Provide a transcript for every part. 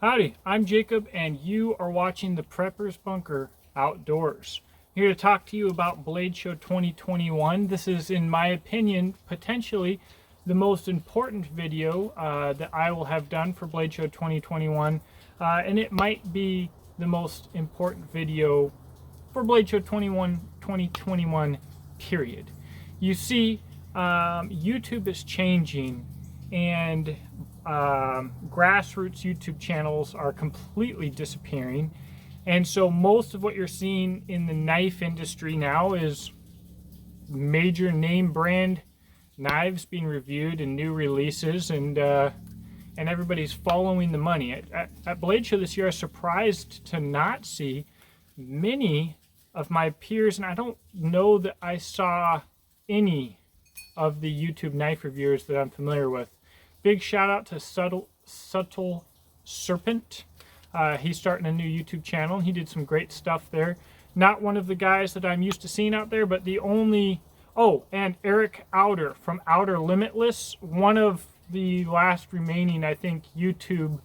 Howdy, I'm Jacob and you are watching the Prepper's Bunker Outdoors. I'm here to talk to you about BladeShow 2021. This is, in my opinion, potentially the most important video that I will have done for BladeShow 2021. And it might be the most important video for BladeShow 2021, period. You see, YouTube is changing and grassroots YouTube channels are completely disappearing, and so most of what you're seeing in the knife industry now is major name brand knives being reviewed and new releases, and everybody's following the money. At BladeShow this year, I was surprised to not see many of my peers, and I don't know that I saw any of the YouTube knife reviewers that I'm familiar with. Big shout out to Subtle Serpent. He's starting a new YouTube channel. He did some great stuff there. Not one of the guys that I'm used to seeing out there, but the only... Oh, and Eric Outer from Outer Limitless, one of the last remaining, I think, YouTube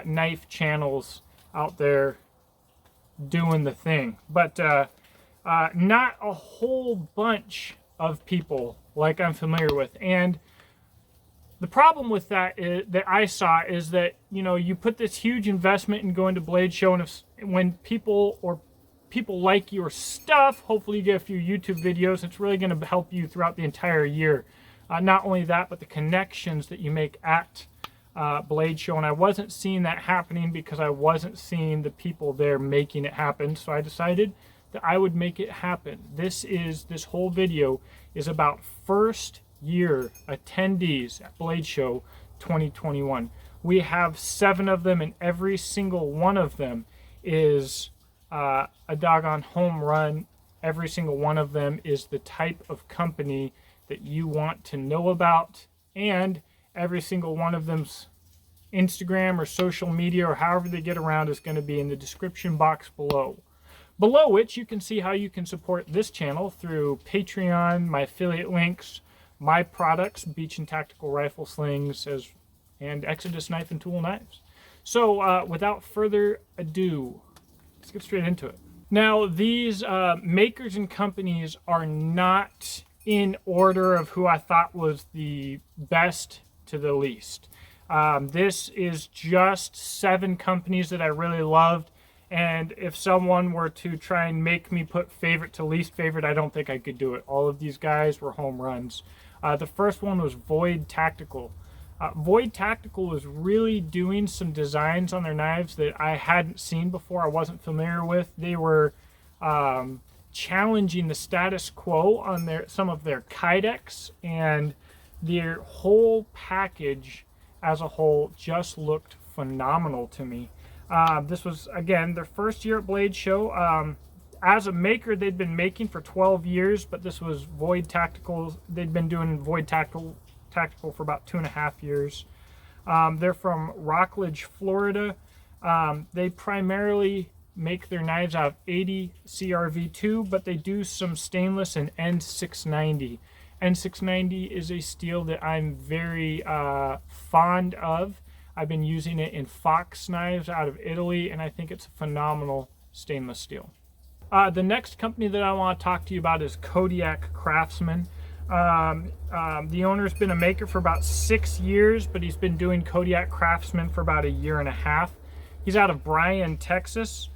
knife channels out there doing the thing. But not a whole bunch of people like I'm familiar with. And the problem with that that I saw is that, you know, you put this huge investment in going to BladeShow, and when people like your stuff, hopefully you get a few YouTube videos. It's really going to help you throughout the entire year. Not only that, but the connections that you make at BladeShow, and I wasn't seeing that happening because I wasn't seeing the people there making it happen. So I decided that I would make it happen. This whole video is about first year attendees at BladeShow 2021. We have 7 of them, and every single one of them is a doggone home run. Every single one of them is the type of company that you want to know about, and every single one of them's Instagram or social media or however they get around is going to be in the description box below. Below which you can see how you can support this channel through Patreon, my affiliate links, my products, Beach and Tactical Rifle Slings, and Exodus Knife and Tool Knives. So without further ado, let's get straight into it. Now, these makers and companies are not in order of who I thought was the best to the least. This is just 7 companies that I really loved, and if someone were to try and make me put favorite to least favorite, I don't think I could do it. All of these guys were home runs. The first one was Void Tactical. Void Tactical was really doing some designs on their knives that I hadn't seen before, I wasn't familiar with. They were challenging the status quo on some of their kydex, and their whole package as a whole just looked phenomenal to me. This was, again, their first year at BladeShow. As a maker, they'd been making for 12 years, but this was Void Tactical. They'd been doing Void Tactical for about 2.5 years. They're from Rockledge, Florida. They primarily make their knives out of 80 CRV2, but they do some stainless and N690. N690 is a steel that I'm very fond of. I've been using it in Fox knives out of Italy, and I think it's a phenomenal stainless steel. The next company that I want to talk to you about is Kodiak Craftsman. The owner's been a maker for about 6 years, but he's been doing Kodiak Craftsman for about 1.5 years. He's out of Bryan, Texas.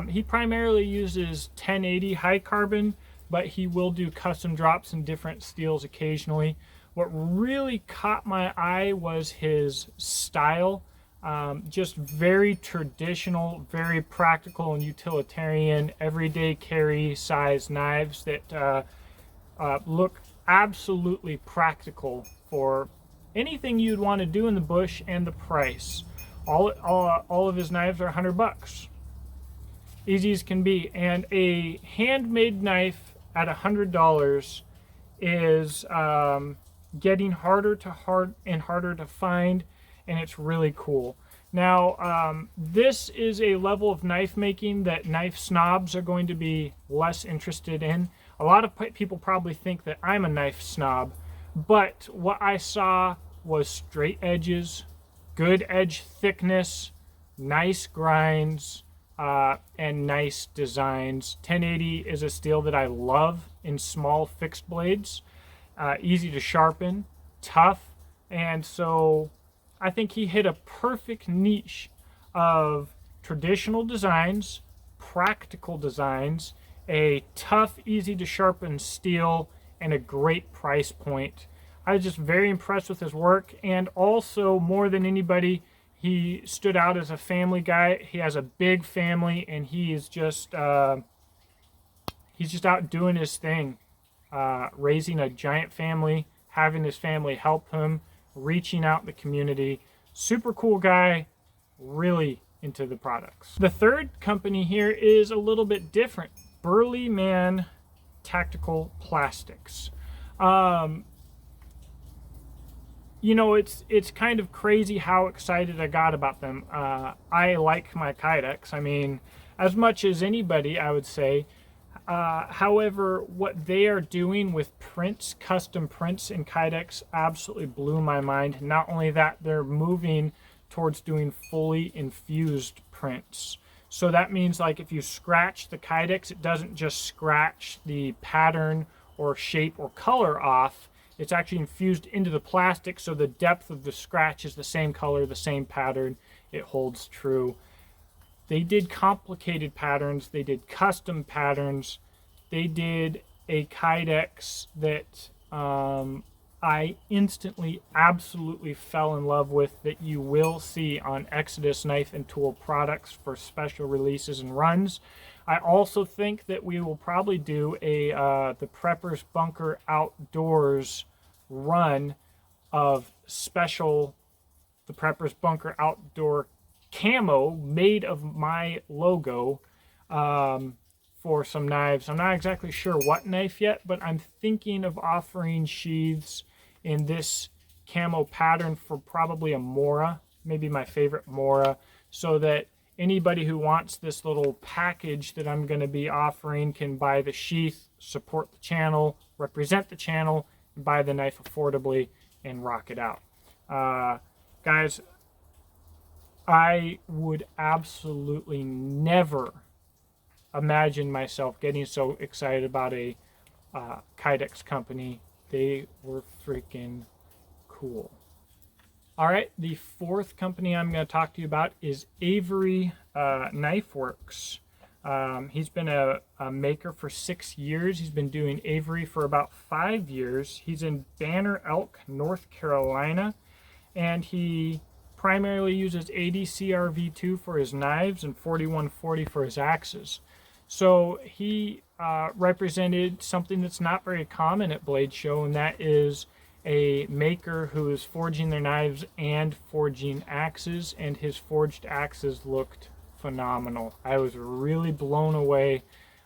He primarily uses 1080 high carbon, but he will do custom drops in different steels occasionally. What really caught my eye was his style. Just very traditional, very practical and utilitarian, everyday carry size knives that look absolutely practical for anything you'd want to do in the bush, and the price. All of his knives are $100. Easy as can be. And a handmade knife at $100 is getting harder to find, and it's really cool. Now, this is a level of knife making that knife snobs are going to be less interested in. A lot of people probably think that I'm a knife snob, but what I saw was straight edges, good edge thickness, nice grinds, and nice designs. 1080 is a steel that I love in small fixed blades. Easy to sharpen, tough, and so I think he hit a perfect niche of traditional designs, practical designs, a tough, easy to sharpen steel, and a great price point. I was just very impressed with his work, and also more than anybody, he stood out as a family guy. He has a big family, and he is just he's just out doing his thing, raising a giant family, having his family help him, reaching out in the community. Super cool guy, really into the products. The third company here is a little bit different. Burly Man Tactical Plastics. You know, it's kind of crazy how excited I got about them. I like my Kydex. I mean, as much as anybody, I would say. However, what they are doing with prints, custom prints in Kydex, absolutely blew my mind. Not only that, they're moving towards doing fully infused prints. So that means, like, if you scratch the Kydex, it doesn't just scratch the pattern or shape or color off. It's actually infused into the plastic, so the depth of the scratch is the same color, the same pattern. It holds true. They did complicated patterns. They did custom patterns. They did a Kydex that I instantly, absolutely fell in love with, that you will see on Exodus Knife and Tool products for special releases and runs. I also think that we will probably do a the Prepper's Bunker Outdoors run of special, the Prepper's Bunker Outdoor camo made of my logo for some knives. I'm not exactly sure what knife yet, but I'm thinking of offering sheaths in this camo pattern for probably a Mora, maybe my favorite Mora, so that anybody who wants this little package that I'm going to be offering can buy the sheath, support the channel, represent the channel, and buy the knife affordably and rock it out. Guys, I would absolutely never imagine myself getting so excited about a Kydex company. They were freaking cool. All right, the fourth company I'm going to talk to you about is Avery Knife Works. He's been a maker for 6 years. He's been doing Avery for about 5 years. He's in Banner Elk, North Carolina, and he primarily uses 80 CRV2 for his knives and 4140 for his axes. So he represented something that's not very common at BladeShow, and that is a maker who is forging their knives and forging axes, and his forged axes looked phenomenal. I was really blown away.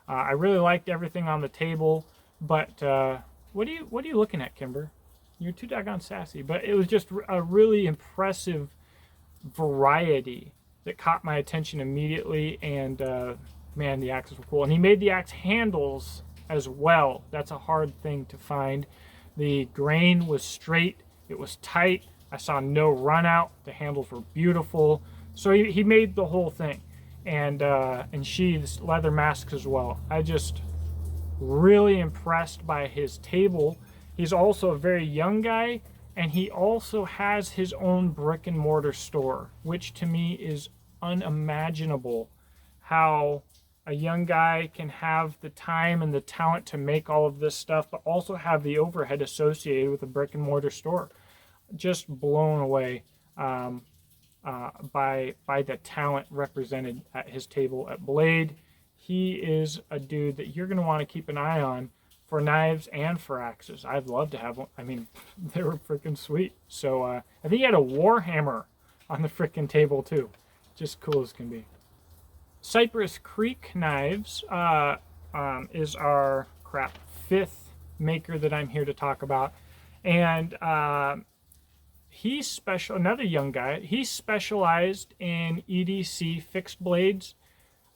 I really liked everything on the table, but what are you looking at, Kimber? You're too doggone sassy. But it was just a really impressive variety that caught my attention immediately, and man, the axes were cool. And he made the axe handles as well. That's a hard thing to find. The grain was straight, it was tight, I saw no run out, the handles were beautiful. So he made the whole thing, and sheaths, leather masks as well. I just really impressed by his table. He's also a very young guy, and he also has his own brick and mortar store, which to me is unimaginable, how a young guy can have the time and the talent to make all of this stuff, but also have the overhead associated with a brick and mortar store. Just blown away by the talent represented at his table at Blade. He is a dude that you're going to want to keep an eye on for knives and for axes. I'd love to have one. I mean, they were freaking sweet. So I think he had a Warhammer on the freaking table too. Just cool as can be. Cypress Creek Knives is our fifth maker that I'm here to talk about. And he's another young guy. He specialized in EDC fixed blades.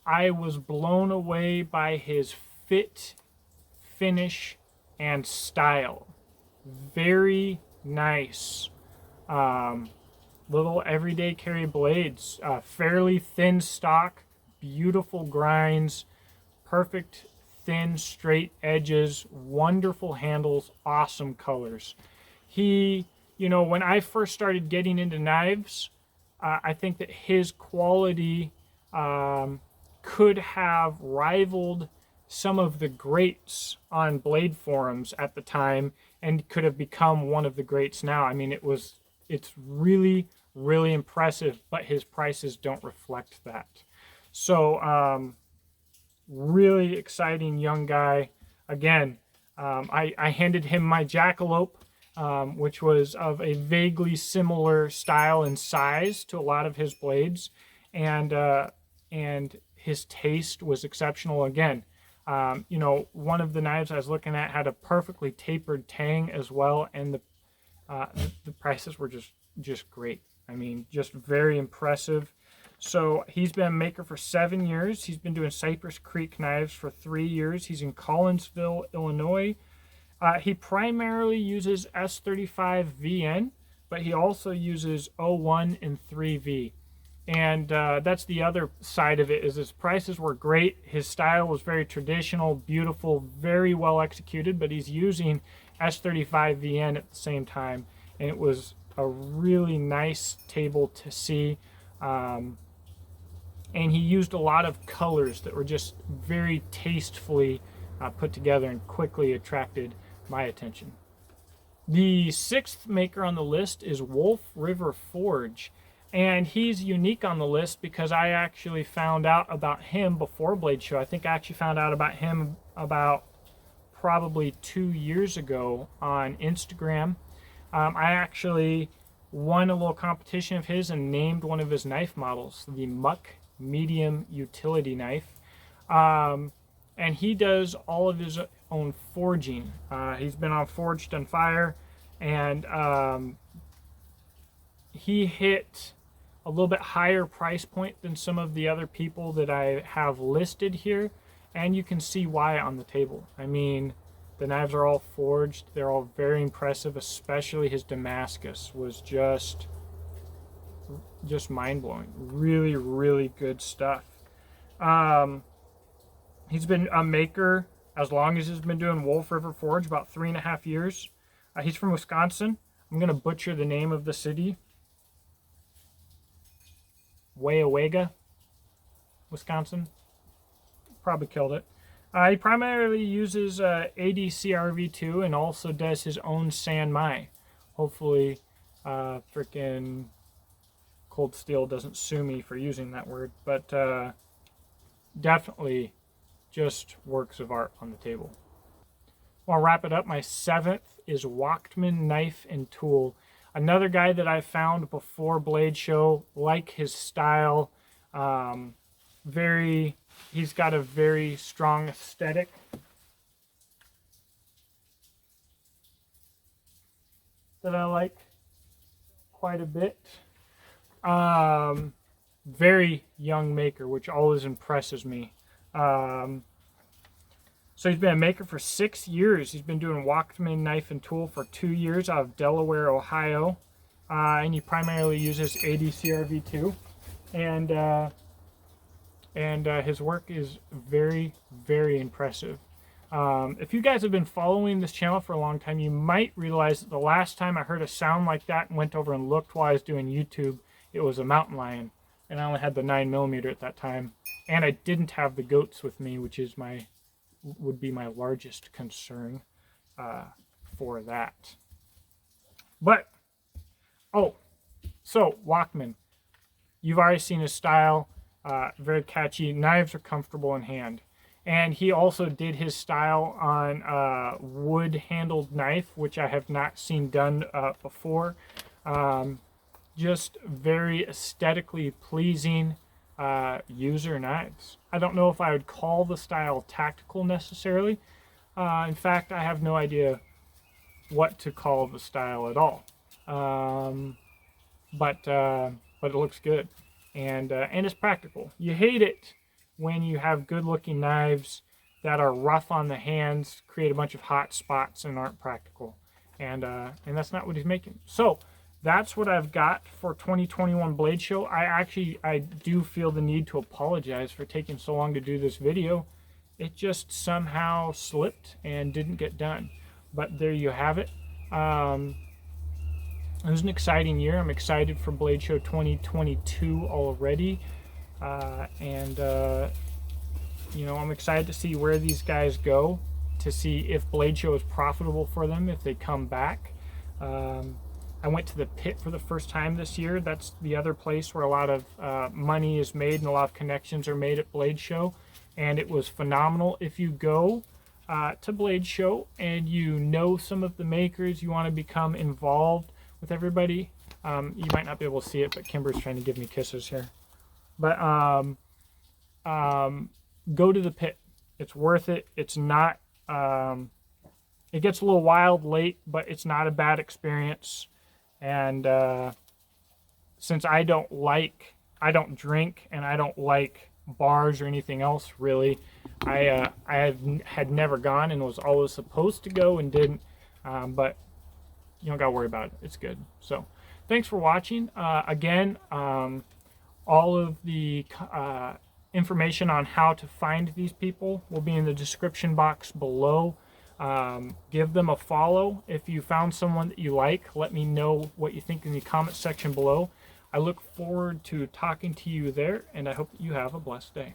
I was blown away by his fit, finish, and style. Very nice. little everyday carry blades. Fairly thin stock, beautiful grinds, perfect thin straight edges, wonderful handles, awesome colors. He, you know, when I first started getting into knives, I think that his quality could have rivaled some of the greats on blade forums at the time, and could have become one of the greats now. I mean, it's really, really impressive, but his prices don't reflect that. So, really exciting young guy. Again, I handed him my jackalope, which was of a vaguely similar style and size to a lot of his blades, and his taste was exceptional. Again, you know, one of the knives I was looking at had a perfectly tapered tang as well, and the prices were just great. I mean, just very impressive. So he's been a maker for 7 years. He's been doing Cypress Creek knives for 3 years. He's in Collinsville, Illinois. He primarily uses S35 VN, but he also uses 01 and 3V. And that's the other side of it, is his prices were great. His style was very traditional, beautiful, very well executed, but he's using S35 VN at the same time. And it was a really nice table to see. And he used a lot of colors that were just very tastefully put together and quickly attracted my attention. The sixth maker on the list is Wolf River Forge. And he's unique on the list because I actually found out about him before BladeShow. I think I actually found out about him about probably 2 years ago on Instagram. I actually won a little competition of his and named one of his knife models, the Muck Medium Utility Knife. And he does all of his own forging. He's been on Forged on Fire, and he hit a little bit higher price point than some of the other people that I have listed here, and you can see why on the table. I mean, the knives are all forged. They're all very impressive, especially his Damascus was just mind-blowing. Really, really good stuff. He's been a maker as long as he's been doing Wolf River Forge, about 3.5 years. He's from Wisconsin. I'm going to butcher the name of the city. Weyawega, Wisconsin. Probably killed it. He primarily uses ADCRV2 and also does his own San Mai. Hopefully, freaking Cold Steel doesn't sue me for using that word, but definitely just works of art on the table. I'll wrap it up. My seventh is Walkman Knife and Tool. Another guy that I found before BladeShow, like his style, he's got a very strong aesthetic. That I like quite a bit. Very young maker, which always impresses me. So he's been a maker for 6 years. He's been doing Walkman Knife and Tool for 2 years out of Delaware, Ohio. And he primarily uses ADCRV2. And his work is very, very impressive. If you guys have been following this channel for a long time, you might realize that the last time I heard a sound like that and went over and looked while I was doing YouTube, it was a mountain lion. And I only had the 9mm at that time. And I didn't have the goats with me, which is would be my largest concern for that. But, so Walkman. You've already seen his style. Very catchy. Knives are comfortable in hand. And he also did his style on wood-handled knife, which I have not seen done before. Just very aesthetically pleasing user knives. I don't know if I would call the style tactical necessarily. In fact, I have no idea what to call the style at all. But it looks good, and it's practical. You hate it when you have good-looking knives that are rough on the hands, create a bunch of hot spots, and aren't practical. And that's not what he's making. So that's what I've got for 2021 Blade Show. I do feel the need to apologize for taking so long to do this video. It just somehow slipped and didn't get done. But there you have it. It was an exciting year. I'm excited for Blade Show 2022 already. You know, I'm excited to see where these guys go, to see if Blade Show is profitable for them, if they come back. I went to the pit for the first time this year. That's the other place where a lot of money is made and a lot of connections are made at Blade Show. And it was phenomenal. If you go to Blade Show and you know some of the makers, you want to become involved with everybody, you might not be able to see it, but Kimber's trying to give me kisses here. But go to the pit. It's worth it. It's not, it gets a little wild late, but it's not a bad experience. And since I don't drink and I don't like bars or anything else really, I had never gone and was always supposed to go and didn't, but you don't gotta worry about it. It's good. So thanks for watching. Again, all of the information on how to find these people will be in the description box below. Give them a follow. If you found someone that you like, let me know what you think in the comment section below. I look forward to talking to you there, and I hope you have a blessed day.